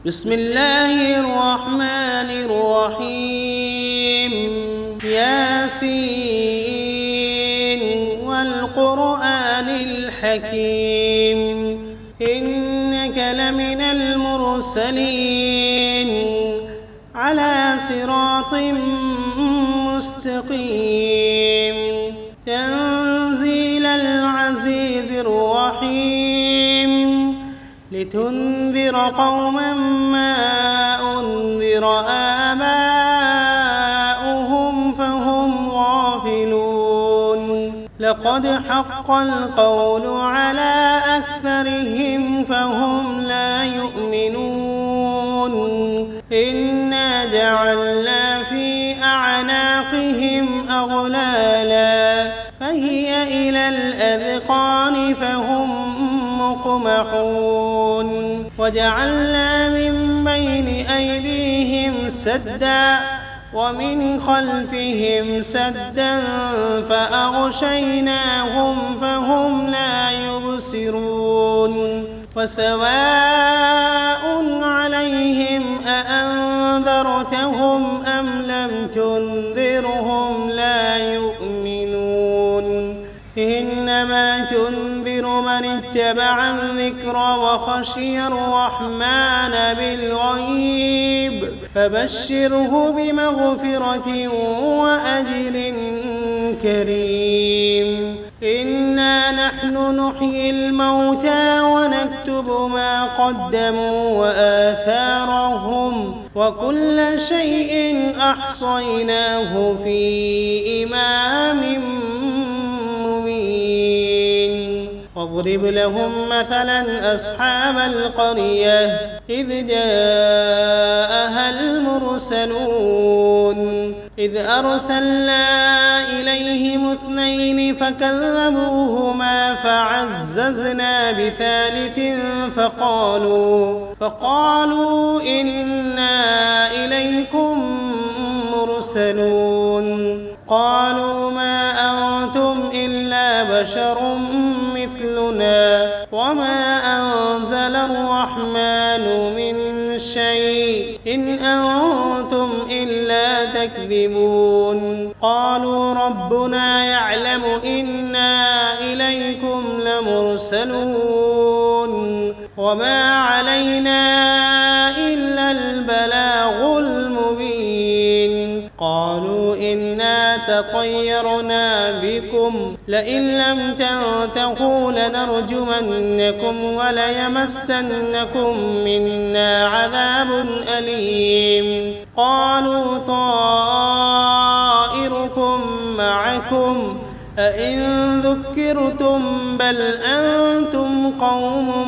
بسم الله الرحمن الرحيم ياسين والقرآن الحكيم إنك لمن المرسلين على صراط مستقيم تنزيل العزيز الرحيم لتنذر قوما ما أنذر آباؤهم فهم غافلون لقد حق القول على أكثرهم فهم لا يؤمنون إنا جعلنا في أعناقهم أغلالا فهي إلى الأذقان فهم مقمحون وجعلنا من بين أيديهم سدا ومن خلفهم سدا فأغشيناهم فهم لا يبصرون وسواء عليهم أأنذرتهم أم لم تنذرهم لا يؤمنون إنما تنذر من اتبع الذكر وخشي الرحمن بالغيب فبشره بمغفرة وأجر كريم إنا نحن نحيي الموتى ونكتب ما قدموا وآثارهم وكل شيء أحصيناه في إمام واضرب لهم مثلا أصحاب القرية إذ جاءها المرسلون إذ أرسلنا إليهم 2 فكذبوهما فعززنا بثالث فقالوا إنا إليكم مرسلون قالوا ما أنتم إلا بشر مثلنا وما أنزل الرحمن من شيء إن أنتم إلا تكذبون قالوا ربنا يعلم إنا إليكم لمرسلون وما علينا إلا البلاغ المبين قالوا إنا تطيرنا بكم لئن لم تنتهوا لنرجمنكم وليمسنكم منا عذاب أليم قالوا طائركم معكم أئن ذكرتم بل أنتم قوم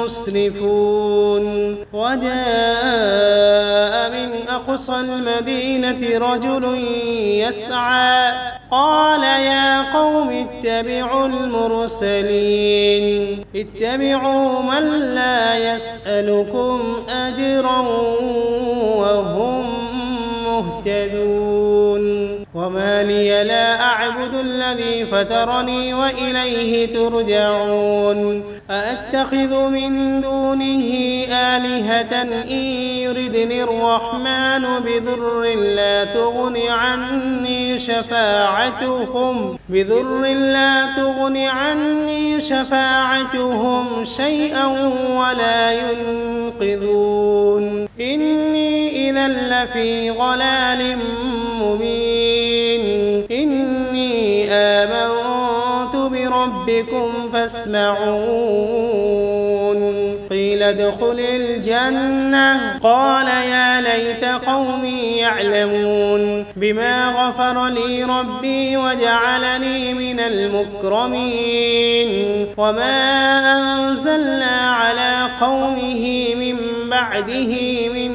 مسرفون وجاء من أقصى المدينة رجل يسعى قال يا قوم اتبعوا المرسلين اتبعوا من لا يسألكم أجرا وهم مهتدون وما لي لا أعبد الذي فطرني وإليه ترجعون أأتخذ من دونه آلهة إن يردني الرحمن بضر لا تغن عني شفاعتهم شيئا ولا ينقذون إني إذا لفي ضلال مبين إني آمنت بربكم فاسمعون قيل ادخل الجنة قال يا ليت قومي يعلمون بما غفر لي ربي وجعلني من المكرمين وما أنزلنا على قومه من بعده من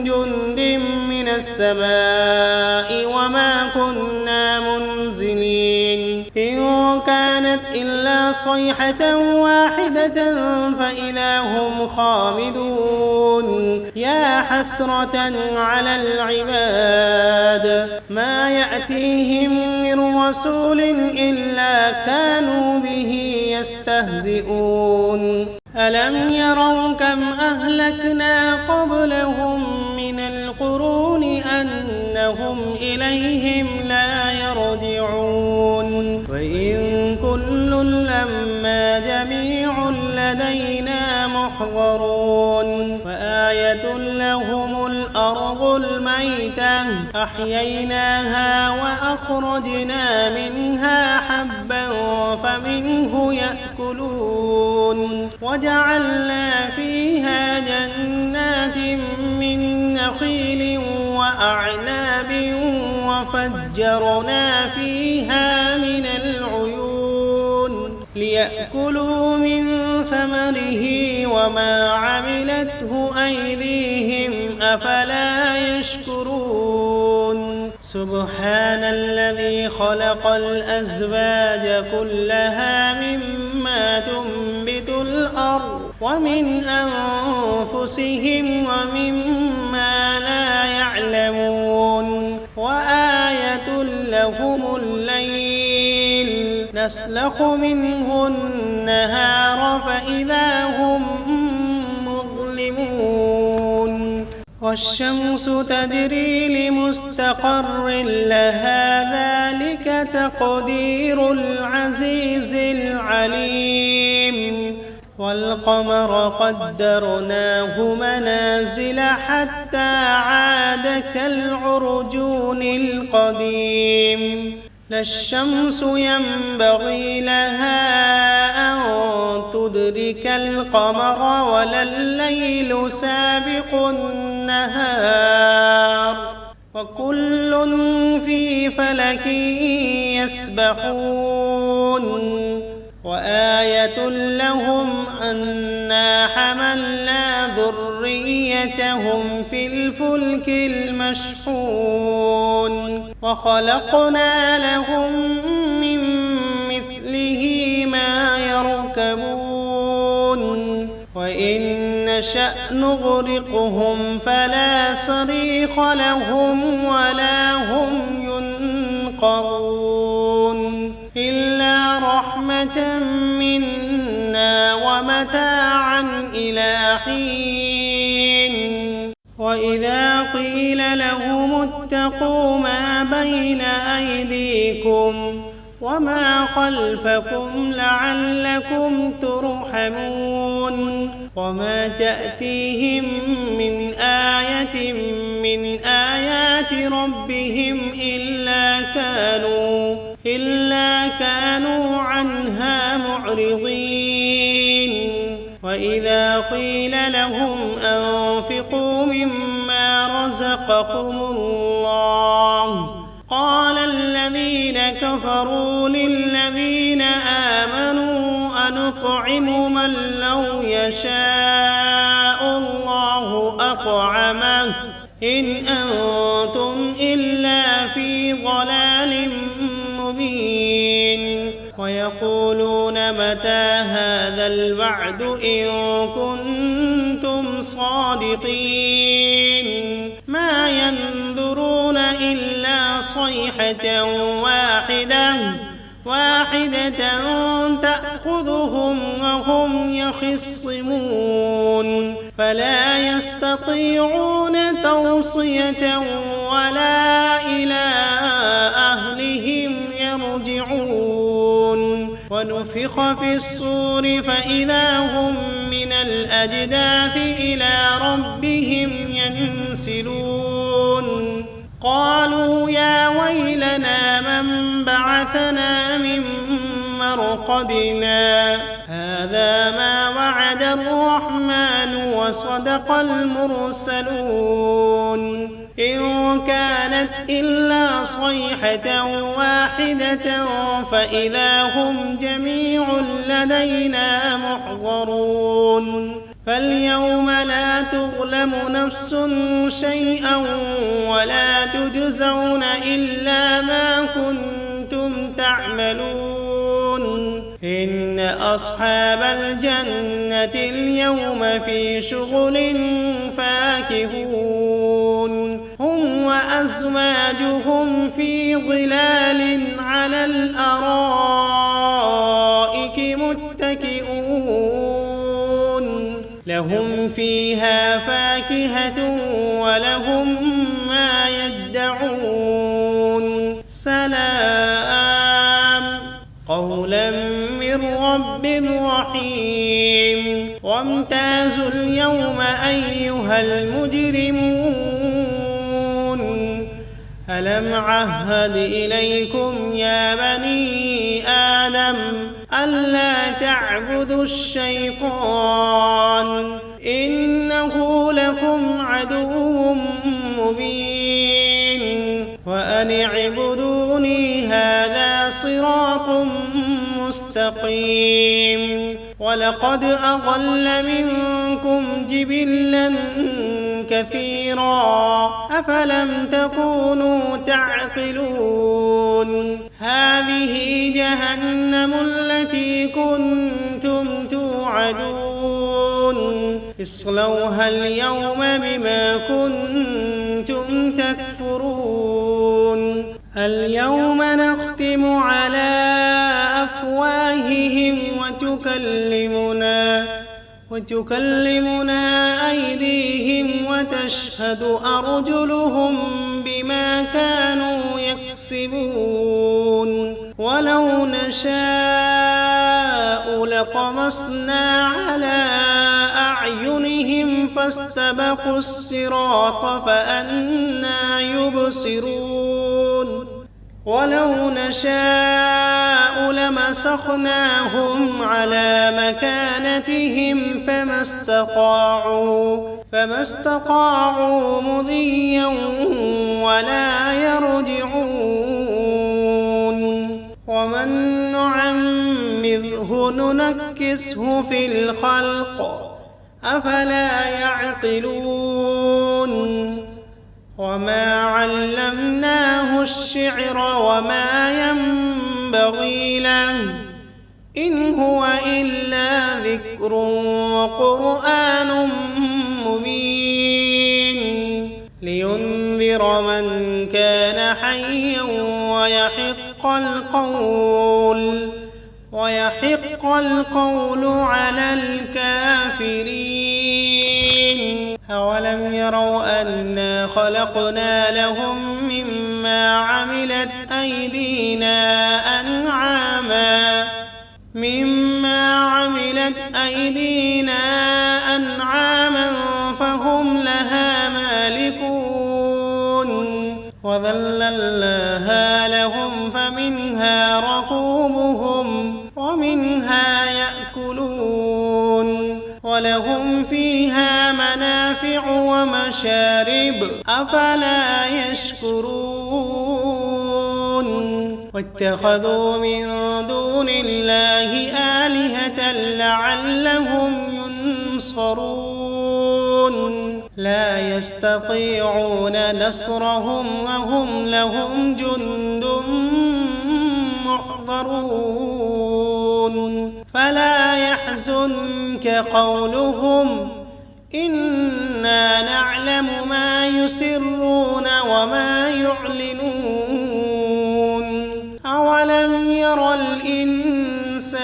جند من السماء وما كنا منزلين إن كانت إلا صيحة واحدة فإذا هم خامدون يا حسرة على العباد ما يأتيهم من رسول إلا كانوا به يستهزئون ألم يروا كم أهلكنا قبلهم من القرون أنهم إليهم لا يرجعون وإن كل لما جميع لدينا محضرون وآية لهم الأرض الميتة أحييناها وأخرجنا منها حبا فمنه يأكلون وجعلنا فيها جنات من نخيل وأعناب وفجرنا فيها من العيون ليأكلوا من ثمره وما عملته أيديهم أفلا يشكرون سبحان الذي خلق الأزواج كلها مما تنبت الأرض ومن أنفسهم ومما لا يعلمون وآية لهم الليل نسلخ منه النهار فإذا هم مظلمون والشمس تجري لمستقر لها ذلك تقدير العزيز العليم والقمر قدرناه منازل حتى عاد كالعرجون القديم لا الشمس ينبغي لها أن تدرك القمر ولا الليل سابق النهار وكل في فلك يسبحون وآية لهم أنا حملنا ذريتهم في الفلك المشحون وخلقنا لهم من مثله ما يركبون وإن نشأ نغرقهم فلا صريخ لهم ولا هم ينقذون إلا رحمة منا ومتاعا إلى حين وإذا قيل لهم اتقوا ما بين أيديكم وما خلفكم لعلكم ترحمون وما تأتيهم من آية من آيات ربهم إلا كانوا عنها معرضين وإذا قيل لهم أنفقوا مما رزقكم الله قال الذين كفروا للذين آمنوا أنطعم من لو يشاء الله أطعمه إن أنتم إلا في ضلال مبين ويقولون متى هذا الوعد إن كنتم صادقين ما ينظرون إلا صيحة واحدة تأخذهم وهم يخصمون فلا يستطيعون توصية ولا إلى أهلهم يرجعون ونفخ في الصور فإذا هم من الأجداث إلى ربهم ينسلون قالوا يا ويلنا من بعثنا من مرقدنا هذا ما وعد الرحمن وصدق المرسلون إن كانت إلا صيحة واحدة فإذا هم جميع لدينا محضرون فاليوم لا تظلم نفس شيئا ولا تجزون إلا ما كنتم تعملون إن أصحاب الجنة اليوم في شغل فاكهون هم وأزواجهم في ظلال على الأرائك متكئون فيها فاكهة ولهم ما يدعون سلام قولا من رب رحيم وامتازوا اليوم أيها المجرمون ألم عهد إليكم يا بني آدم ألا تعبدوا الشيطان إنه لكم عدو مبين وأن اعبدوني هذا صراط مستقيم ولقد أضل منكم جبلا كثيرا أفلم تكونوا تعقلون هذه جهنم التي كنتم توعدون اصلوها اليوم بما كنتم تكفرون اليوم نختم على أفواههم وتكلمنا أيديهم وتشهد أرجلهم بما كانوا يكسبون ولو نشاء لطمسنا على أعينهم فاستبقوا الصراط فأنى يبصرون ولو نشاء لمسخناهم على مكانتهم فما استطاعوا مضيا ولا يرجعون ومن نعمره ننكسه في الخلق أفلا يعقلون وما علمناه الشعر وما ينبغي له إن هو إلا ذكر وقرآن مبين لينذر من كان حيا ويحق القول على الكافرين أولم يروا أنا خلقنا لهم مما عملت أيدينا أنعاما فهم لها مالكون وذللناها لهم فمنها ركوبهم ومنها يأكلون ولهم فيها منافع ومشارب أفلا يشكرون واتخذوا من دون الله آلهة لعلهم ينصرون لا يستطيعون نصرهم وهم لهم جند محضرون فلا يحزنك قولهم إنا نعلم ما يسرون وما يعلنون أولم ير الإنسان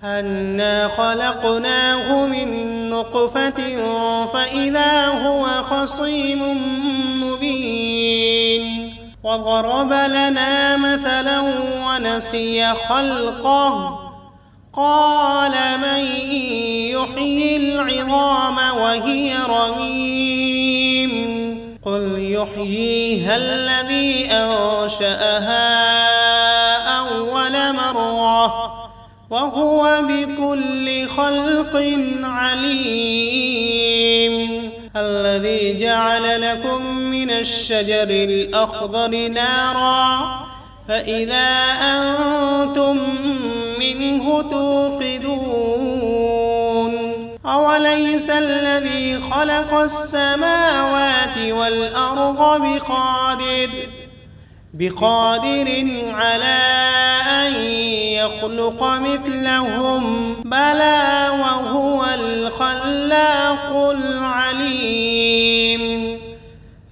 أنا خلقناه من نطفة فإذا هو خصيم مبين وضرب لنا مثلا ونسي خلقه قال من يحيي العظام وهي رميم قل يحييها الذي أنشأها أول مرة وهو بكل خلق عليم الذي جعل لكم من الشجر الأخضر نارا فإذا أنتم منه توقدون أوليس الذي خلق السماوات والأرض بقادر على أن يخلق مثلهم بلى وهو الخلاق العليم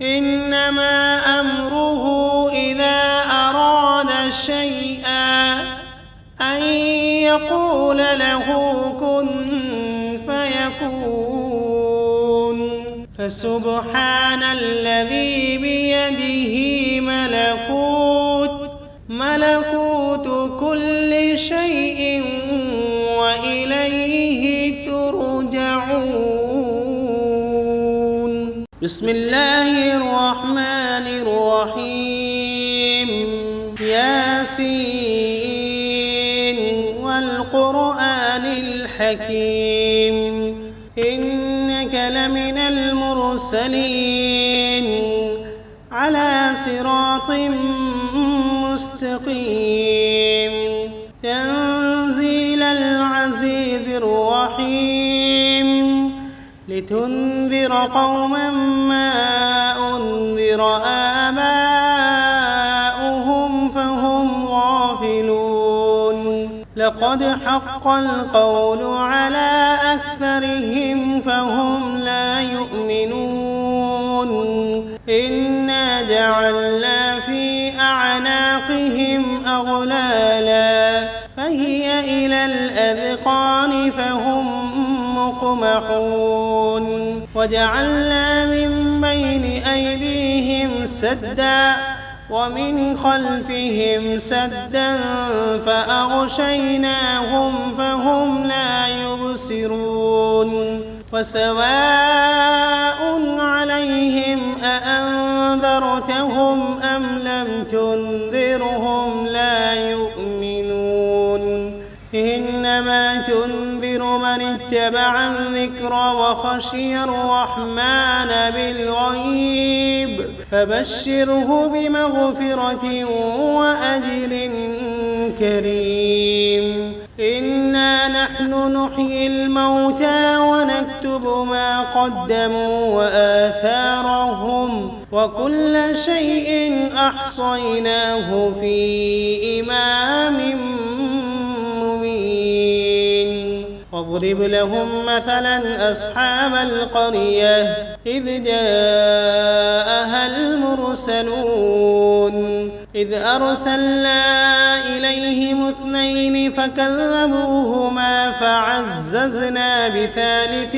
إنما أمره إذا أراد شيئا أن يقول له كن فسبحان الذي بيده ملكوت كل شيء وإليه ترجعون. بسم الله الرحمن الرحيم. ياسين والقرآن الحكيم إنك لمن المرسلين على صراط مستقيم تنزيل العزيز الرحيم لتنذر قوما ما أنذر آباؤهم فهم غافلون لقد حق القول على أكثرهم فهم لا يؤمنون إنا جعلنا في أعناقهم أغلالا فهي إلى الأذقان فهم مقمحون وجعلنا من بين أيديهم سدا ومن خلفهم سدا فأغشيناهم فهم لا يبصرون وسواء عليهم أأنذرتهم أم لم تنذرهم لا يؤمنون إنما تنذر من اتبع الذكر وخشي الرحمن بالغيب فبشره بمغفرة وأجر كريم إنا نحن نحيي الموتى ونكتب ما قدموا وآثارهم وكل شيء أحصيناه في إمام مبين واضرب لهم مثلا أصحاب القرية إذ جاءها المرسلون إذ أرسلنا إليهم 2 فكذبوهما فعززنا بثالث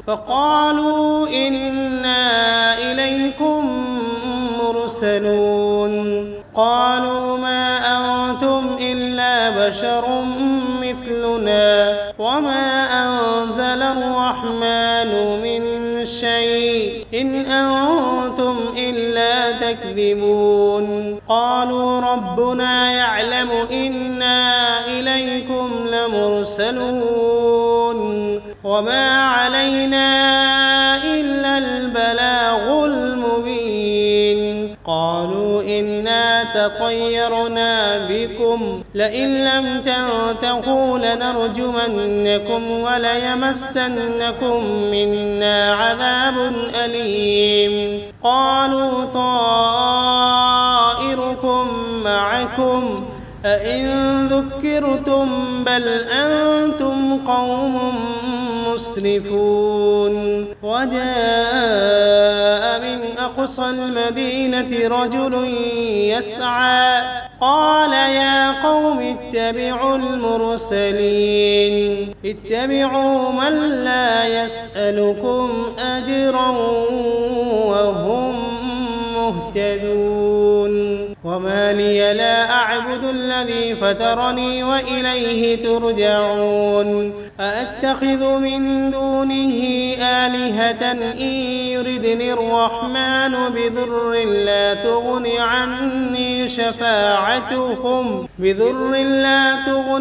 فقالوا إنا إليكم مرسلون قالوا ما أنتم إلا بشر مثلنا وما أنزل الرحمن من شيء إن أنتم إلا تكذبون قالوا ربنا يعلم إنا إليكم لمرسلون وما علينا إلا البلاغ المبين قالوا إنا تطيرنا بكم لئن لم تنتهوا لنرجمنكم وليمسنكم منا عذاب أليم قالوا طائركم معكم أئن ذكرتم بل أنتم قوم مسرفون وجاء من أقصى المدينة رجل يسعى قال يا قوم اتبعوا المرسلين اتبعوا من لا يسألكم أجرا وهم مهتدون وما لي لا أعبد الذي فطرني وإليه ترجعون أأتخذ من دونه آلهة إن يردني الرحمن بضر لا تغن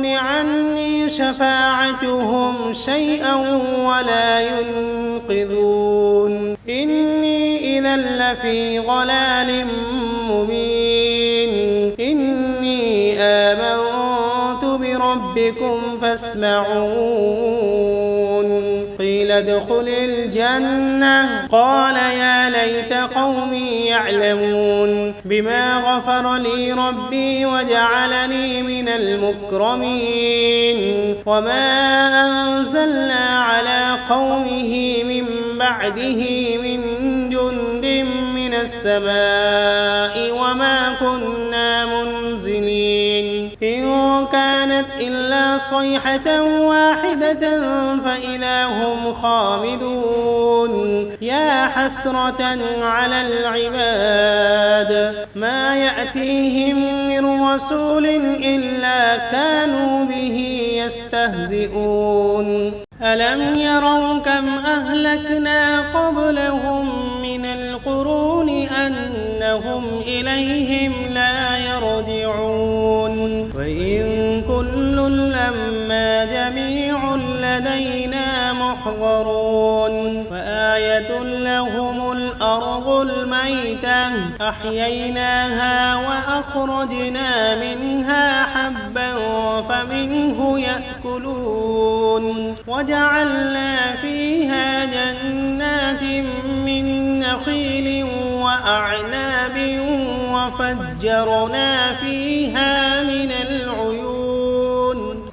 عني شفاعتهم شيئا ولا ينقذون إني إذا لفي ضلال مبين إني آمنت بربكم فاسمعون قيل ادخل الجنة قال يا ليت قومي يعلمون بما غفر لي ربي وجعلني من المكرمين وما أنزلنا على قومه من بعده من جند من السماء وما كنا منزلين إن كانت إلا صيحة واحدة فإذا هم خامدون يا حسرة على العباد ما يأتيهم من رسول إلا كانوا به يستهزئون ألم يروا كم أهلكنا قبلهم من القرون أنهم إليهم لا يرجعون وإن كل لما جميع لدينا محضرون وآية لهم الأرض الميتة أحييناها وأخرجنا منها حبا فمنه يأكلون وجعلنا فيها جنات من نخيل وأعناب وفجرنا فيها من العيون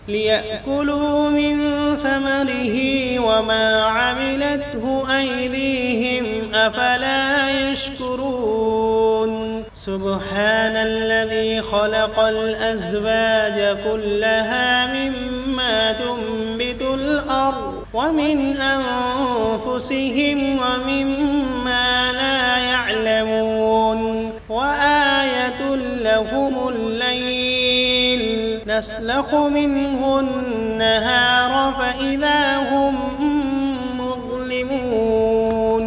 ليأكلوا من ثمره وما عملته أيديهم أفلا يشكرون سبحان الذي خلق الأزواج كلها مما تنبت الأرض ومن أنفسهم ومما لا يعلمون وآية لهم الليل نسلخ منه النهار فإذا هم مظلمون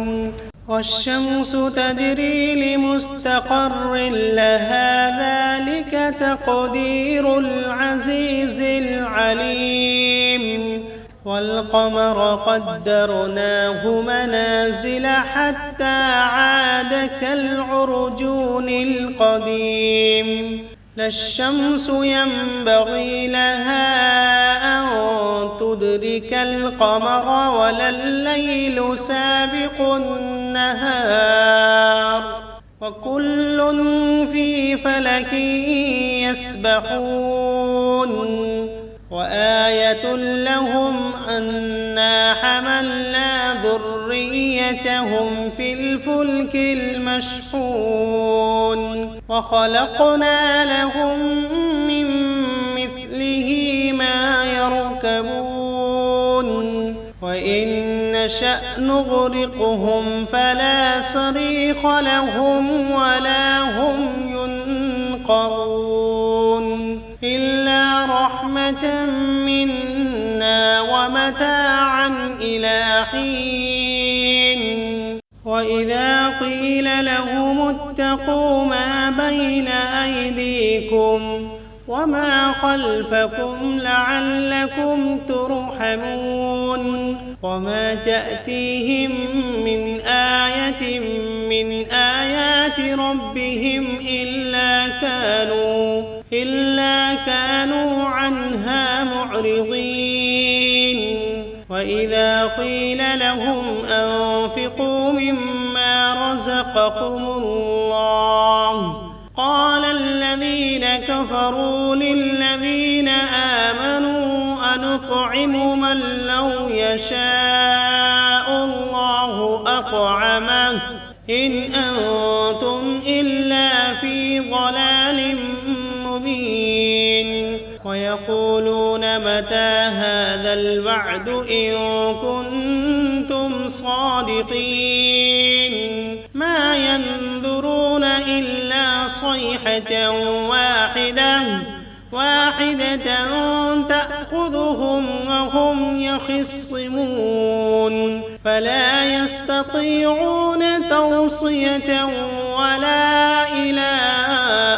والشمس تجري لمستقر لها ذلك تقدير العزيز العليم والقمر قدرناه منازل حتى عاد كالعرجون القديم لا الشمس ينبغي لها أن تدرك القمر ولا الليل سابق النهار وكل في فلك يسبحون وآية لهم أنا حملنا ذريتهم في الفلك المشحون وخلقنا لهم من مثله ما يركبون وإن نشأ نغرقهم فلا صريخ لهم ولا هم ينقذون إلا رحمة منا ومتاعا إلى حين وإذا قيل لهم اتقوا ما بين أيديكم وما خلفكم لعلكم ترحمون وما تأتيهم من آية من آيات ربهم إلا كانوا عنها معرضين وإذا قيل لهم أنفقوا مما رزقكم الله قال الذين كفروا للذين آمنوا أنطعم من لو يشاء الله أطعمه إن أنتم إلا في ضلال مبين ويقولون متى هذا الوعد إن كنتم صادقين ما ينظرون إلا صيحة واحدة تأخذهم وهم يخصمون فلا يستطيعون توصية ولا إلى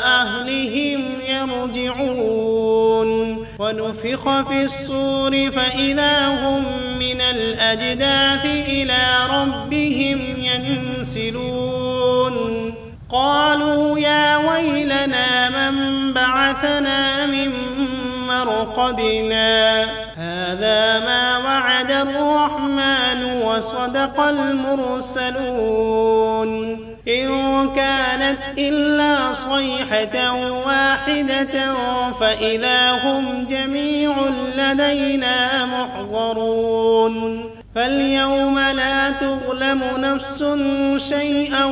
أهلهم يرجعون ونفخ في الصور فإذا هم من الأجداث إلى ربهم ينسلون قالوا يا ويلنا من بعثنا من مرقدنا هذا ما وعد الرحمن وصدق المرسلون إن كانت إلا صيحة واحدة فإذا هم جميع لدينا محضرون فاليوم لا تظلم نفس شيئا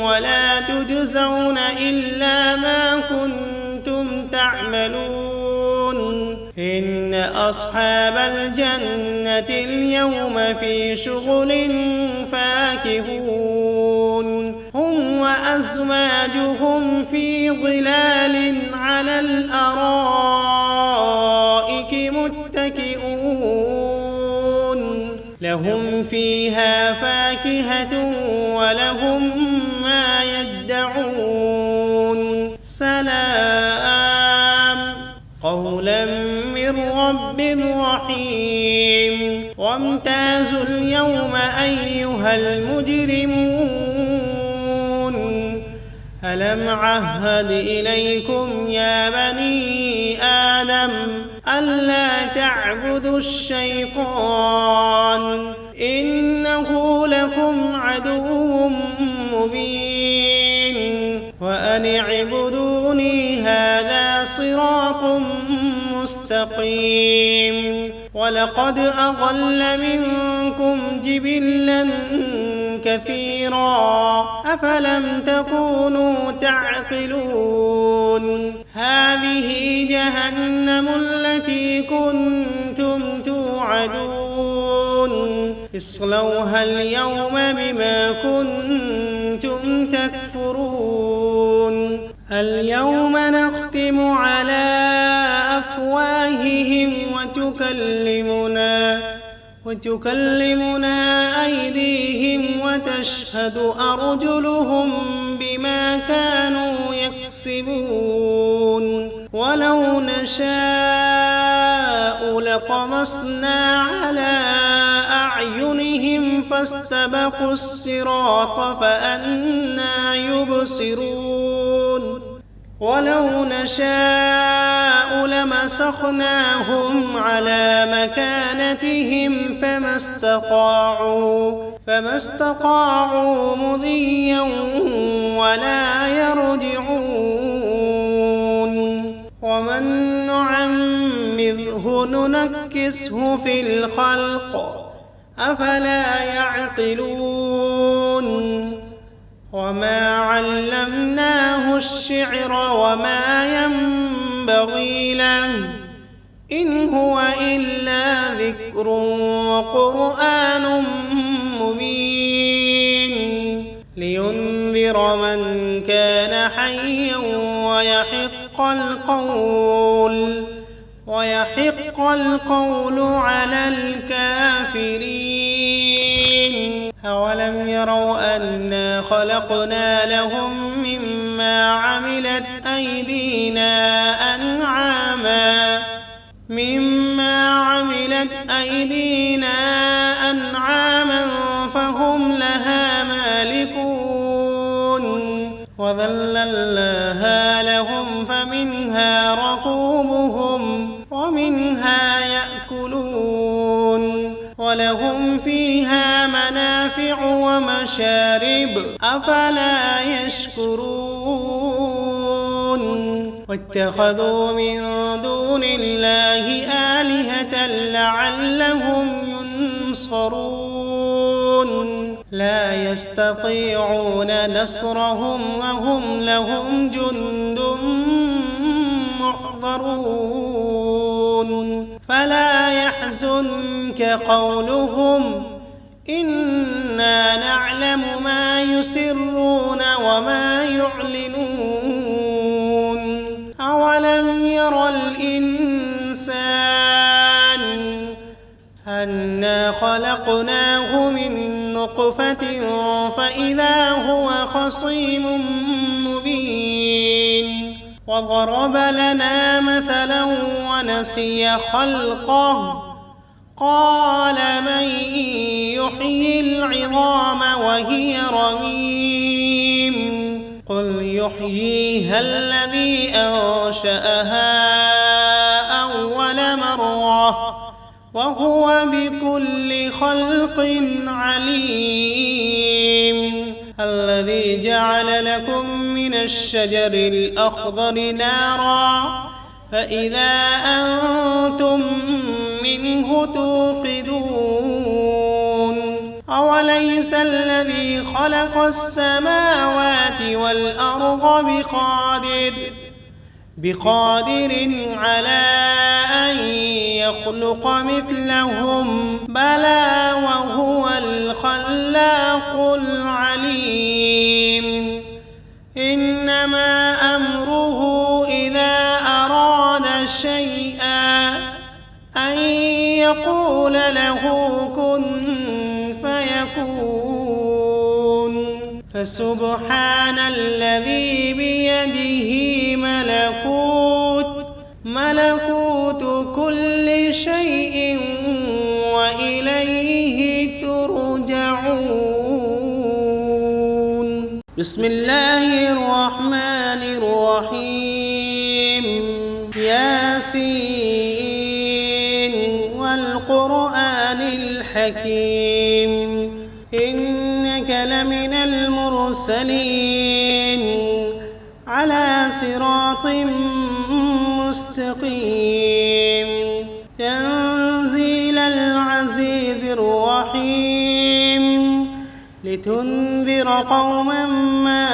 ولا تجزون إلا ما كنتم تعملون إن أصحاب الجنة اليوم في شغل فاكهون هم وأزواجهم في ظلال على الأرائك متكئون لهم فيها فاكهة ولهم ما يدعون سلام قولا من رب رحيم وامتازوا اليوم أيها المجرمون ألم عهد إليكم يا بني آدم ألا تعبدوا الشيطان إنه لكم عدو مبين وأن اعبدوني هذا صراط مستقيم ولقد أضل منكم جبلا كثيرا أفلم تكونوا تعقلون هذه جهنم التي كنتم توعدون اصلوها اليوم بما كنتم تكفرون اليوم نختم على أفواههم وتكلمنا أيديهم وتشهد أرجلهم بما كانوا يكسبون ولو نشاء لطمسنا على أعينهم فاستبقوا الصراط فأنى يبصرون ولو نشاء لمسخناهم على مكانتهم فما استطاعوا مضيا ولا يرجعون ومن نعمره ننكسه في الخلق أفلا يعقلون وما علمناه الشعر وما ينبغي له إن هو إلا ذكر وقرآن مبين لينذر من كان حيا ويحق القول على الكافرين أولم يروا أنا خلقنا لهم مما عملت أيدينا أنعاما فهم لها مالكون وذللناها لهم فمنها ركوبهم ومنها يأكلون ولهم فيها منافع ومشارب أفلا يشكرون واتخذوا من دون الله آلهة لعلهم ينصرون لا يستطيعون نصرهم وهم لهم جند محضرون فلا يحزنك قولهم إنا نعلم ما يسرون وما يعلنون أولم ير الإنسان أنا خلقناه من نطفة فإذا هو خصيم مبين وضرب لنا مثلا ونسي خلقه قال من يحيي العظام وهي رميم قل يحييها الذي أنشأها أول مرة وهو بكل خلق عليم الذي جعل لكم من الشجر الأخضر نارا فإذا أنتم منه توقدون أوليس الذي خلق السماوات والأرض بقادر على أن يخلق مثلهم بلى وهو الخلاق العليم إنما أمره إذا أراد شيئا أن يقول له كن فيكون فسبحان الذي بيده ملكوت كل شيء وإليه ترجعون. بسم الله الرحمن الرحيم. ياسين والقرآن الحكيم إنك لمن المرسلين على صراط مستقيم تنزيل العزيز الرحيم لتنذر قوما ما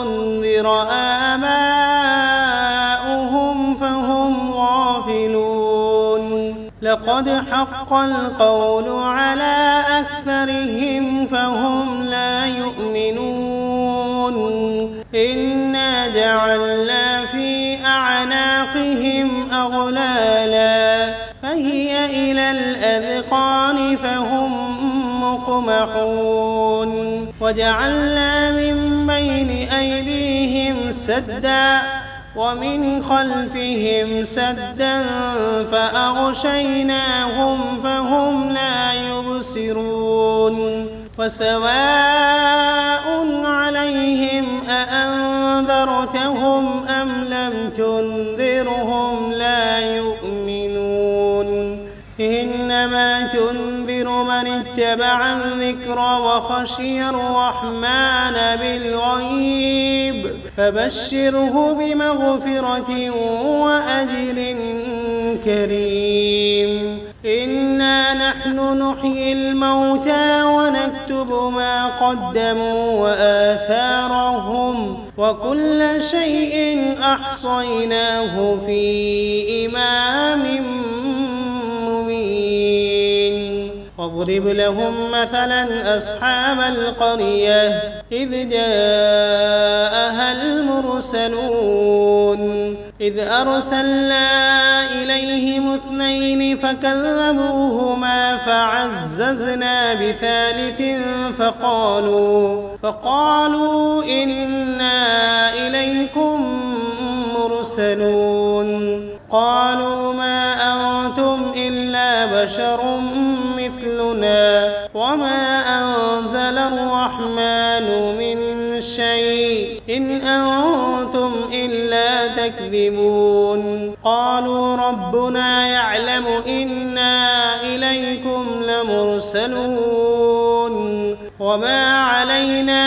أنذر آباؤهم فهم غافلون لقد حق القول على أكثرهم فهم لا يؤمنون إنا جعلنا في أعناقهم أغلالا فهي إلى الأذقان فهم مقمحون وجعلنا من بين أيديهم سدا ومن خلفهم سدا فأغشيناهم فهم لا يبصرون وسواء عليهم أأنذرتهم أم لم تنذرهم لا يؤمنون إنما تنذر من اتبع الذكر وخشي الرحمن بالغيب فبشره بمغفرة وأجر كريم إنا نحن نحيي الموتى ونكتب ما قدموا وآثارهم وكل شيء أحصيناه في إمام مبين واضرب لهم مثلا أصحاب القرية إذ جاءها المرسلون إذ أرسلنا إليهم اثنين فكذبوهما فعززنا بثالث فقالوا إنا إليكم مرسلون قالوا ما أنتم إلا بشر مثلنا وما أنزل الرحمن من شيء إن أنتم إلا تكذبون قالوا ربنا يعلم إنا إليكم لمرسلون وما علينا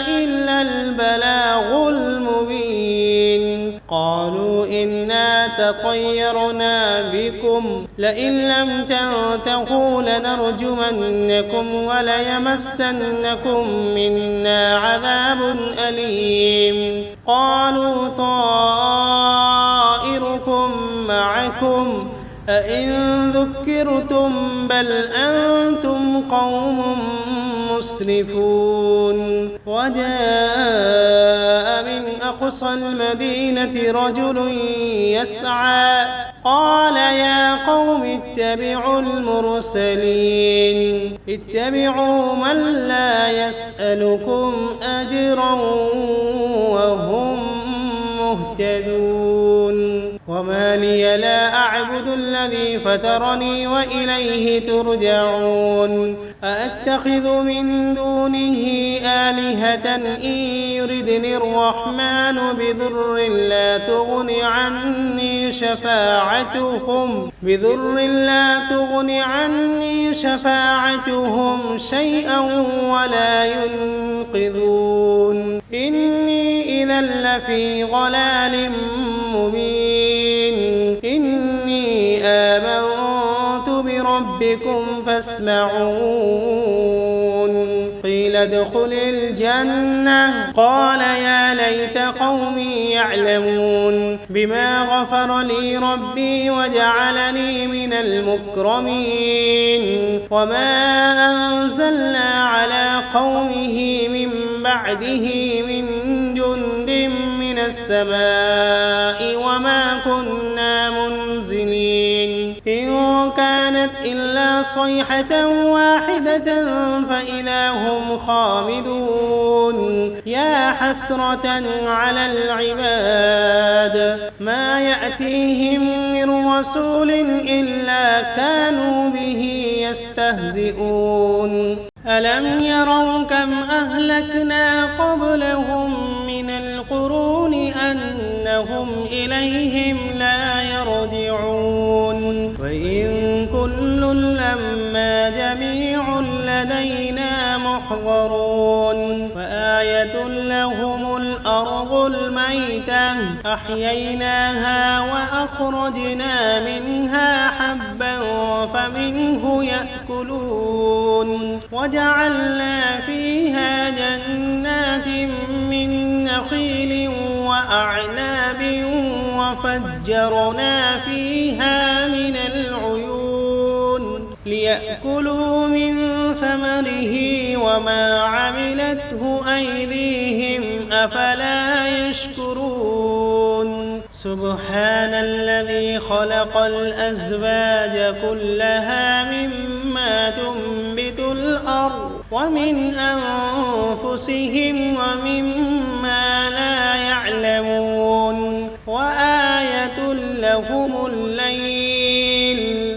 إلا البلاغ المبين قالوا إنا تطيرنا بكم لئن لم تنتهوا لنرجمنكم وليمسنكم منا عذاب أليم قالوا طائركم معكم أئن ذكرتم بل أنتم قوم مسرفون وجاء من أقصى المدينة رجل يسعى قال يا قوم اتبعوا المرسلين اتبعوا من لا يسألكم أجرا وهم مهتدون وما لي لا أعبد الذي فطرني وإليه ترجعون أأتخذ من دونه آلهة إن يردني الرحمن بضر لا تغن عني شفاعتهم شيئا ولا ينقذون إني إذا لفي ضلال مبين إني آمنت بربكم فاسمعون قيل قيل ادخل الجنة قال يا ليت قومي يعلمون بما غفر لي ربي وجعلني من المكرمين وما أنزلنا على قومه من بعده من جند من السماء وما كنا منزلين إن كانت إلا صيحة واحدة فإذا هم خامدون يا حسرة على العباد ما يأتيهم من رسول إلا كانوا به يستهزئون ألم يروا كم أهلكنا قبلهم من القرون أنهم إليهم لا يرجعون وإن كل لما جميع لدينا محضرون وآية لهم الأرض الميتة أحييناها وأخرجنا منها حبا فمنه يأكلون وجعلنا فيها جنات من نخيل وأعناب وفجرنا فيها من العيون ليأكلوا من ثمره وما عملته أيديهم أفلا يشكرون سبحان الذي خلق الأزواج كلها مما تنبت الأرض ومن أنفسهم ومما لا يعلمون وآية لهم الليل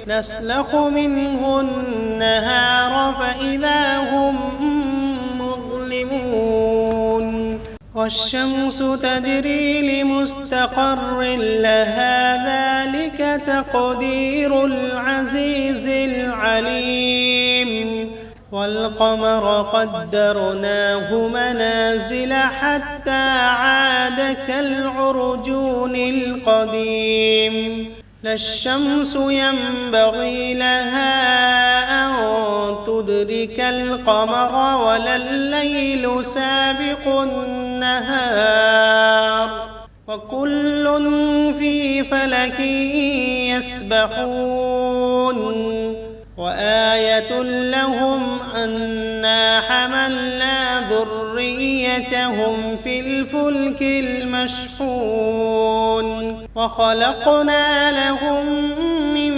نسلخ منه النهار فإذا هم مظلمون والشمس تجري لمستقر لها ذلك تقدير العزيز العليم والقمر قدرناه منازل حتى عاد كالعرجون القديم لا الشمس ينبغي لها أن تدرك القمر ولا الليل سابق النهار وكل في فلك يسبحون وآية لهم أنا حملنا ذريتهم في الفلك المشحون وخلقنا لهم من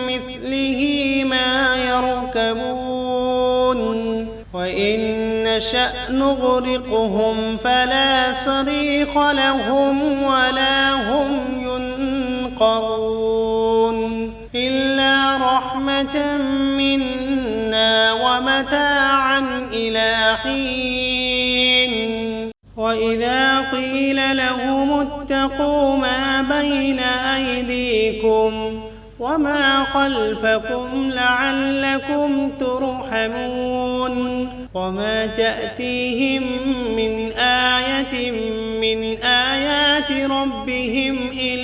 مثله ما يركبون وإن نشأ نغرقهم فلا صريخ لهم ولا هم ينقذون إلا رحمة منا ومتاعا إلى حين وإذا قيل لهم اتقوا ما بين أيديكم وما خلفكم لعلكم ترحمون وما تأتيهم من آية من آيات ربهم إلا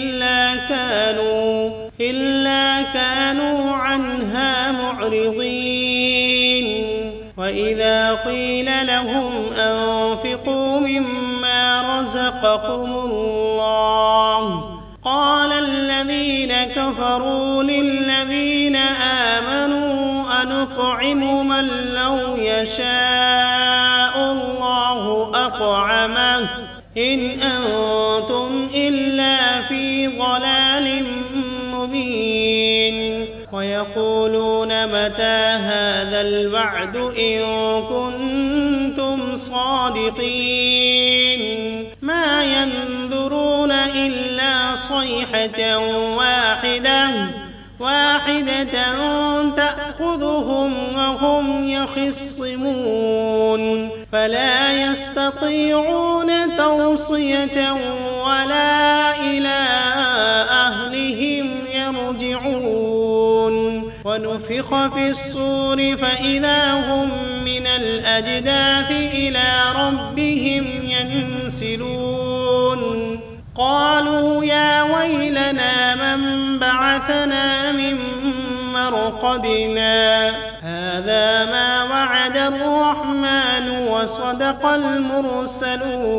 كانوا عنها معرضين وإذا قيل لهم أنفقوا مما رزقكم الله قال الذين كفروا للذين آمنوا أنطعم من لو يشاء الله أطعمه إن أنتم إلا في ضلال مبين ويقولون متى هذا الوعد إن كنتم صادقين ما ينظرون إلا صيحة واحدة تأخذهم وهم يخصمون فلا يستطيعون توصية ولا إلى أهلهم يرجعون ونفخ في الصور فإذا هم من الأجداث إلى ربهم ينسلون قالوا يا ويلنا من بعثنا من مرقدنا هذا ما وعد الرحمن وصدق المرسلون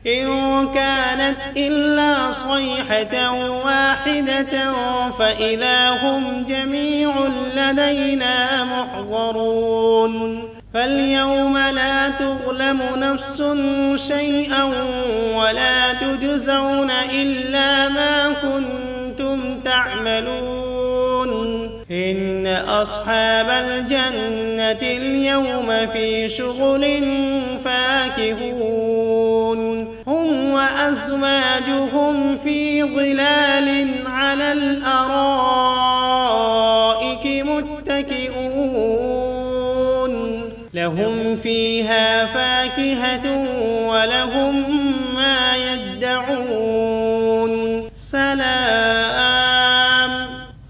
إن كانت إلا صيحة واحدة فإذا هم جميع لدينا محضرون فاليوم لا تظلم نفس شيئا ولا تجزون إلا ما كنتم تعملون إن أصحاب الجنة اليوم في شغل فاكهون هم وأزواجهم في ظلال على الأرائك متكئون لهم فيها فاكهة ولهم ما يدعون سلام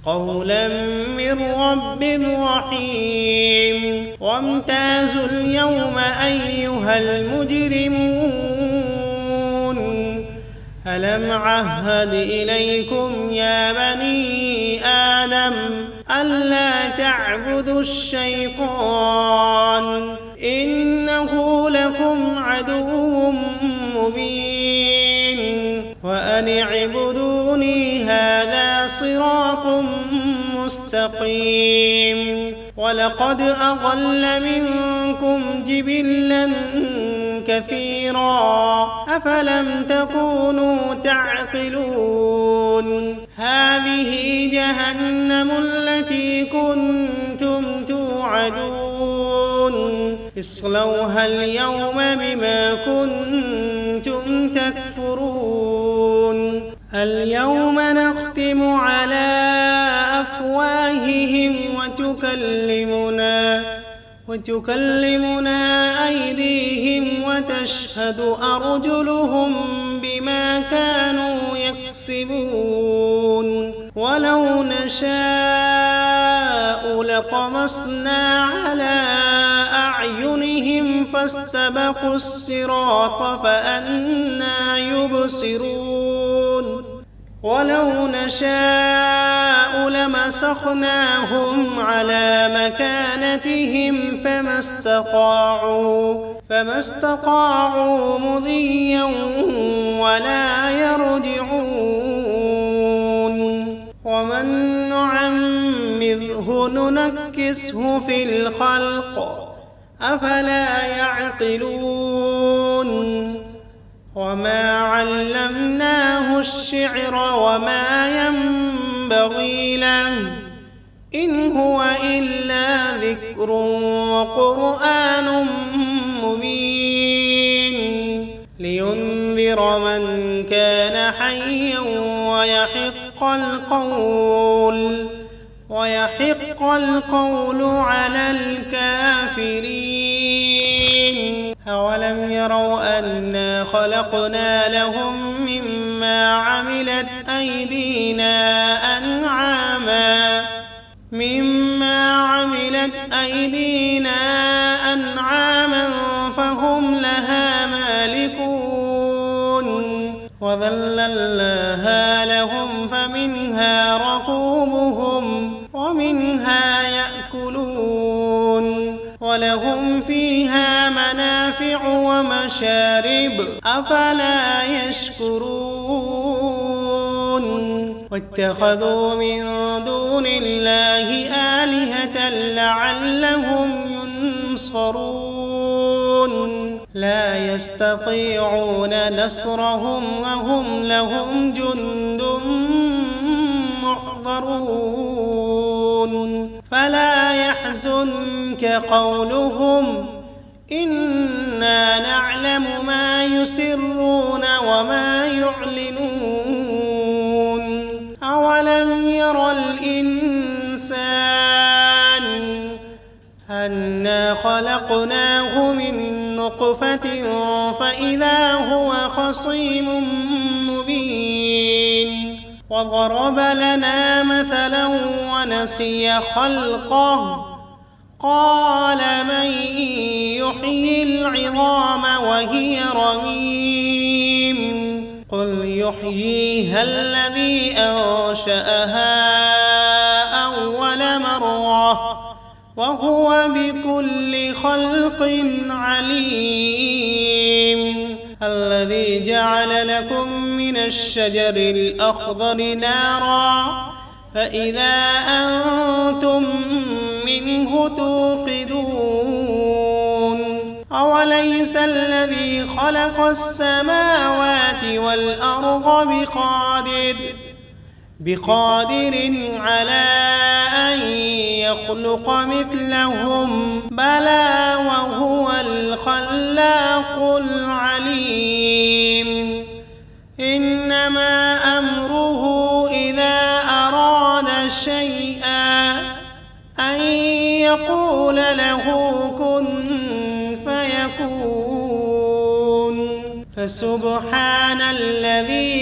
قولا من رب رحيم وامتازوا اليوم أيها المجرمون ألم عهد إليكم يا بني آدم ألا تعبدوا الشيطان إنه لكم عدو مبين وأن اعبدوني هذا صراط مستقيم ولقد أضل منكم جبلا كثيرا أفلم تكونوا تعقلون هذه جهنم التي كنتم توعدون اصلوها اليوم بما كنتم تكفرون اليوم نختم على أفواههم وتكلمنا أيديهم وتشهد أرجلهم بما كانوا يكسبون ولو نشاء لطمسنا على أعينهم فاستبقوا الصراط فأنى يبصرون ولو نشاء لمسخناهم على مكانتهم فما استطاعوا مضيا ولا يرجعون ومن نعمره ننكسه في الخلق أفلا يعقلون وما علمناه الشعر وما ينبغي له إن هو إلا ذكر وقرآن مبين لينذر من كان حيا ويحق القول على الكافرين أولم يروا أنا خلقنا لهم مما عملت أيدينا أنعاما فهم لها مالكون وذللناها لهم فمنها ركوبهم ومنها يأكلون ولهم فيها منافع ومشارب أفلا يشكرون واتخذوا من دون الله آلهة لعلهم ينصرون لا يستطيعون نصرهم وهم لهم جند محضرون فلا يحزنك قولهم إنا نعلم ما يسرون وما يعلنون أولم ير الإنسان أنا خلقناه من نطفة فإذا هو خصيم مبين وضرب لنا مثلا ونسي خلقه قال من يحيي العظام وهي رميم قل يحييها الذي أنشأها أول مرة وهو بكل خلق عليم. الذي جعل لكم من الشجر الأخضر نارا فإذا أنتم منه توقدون. أوليس الذي خلق السماوات والأرض بقادر على أن يخلق مثلهم؟ بلى وهو الخلاق العليم. إنما أمره إذا أراد شيئا أن يقول له كن فيكون. فسبحان الذي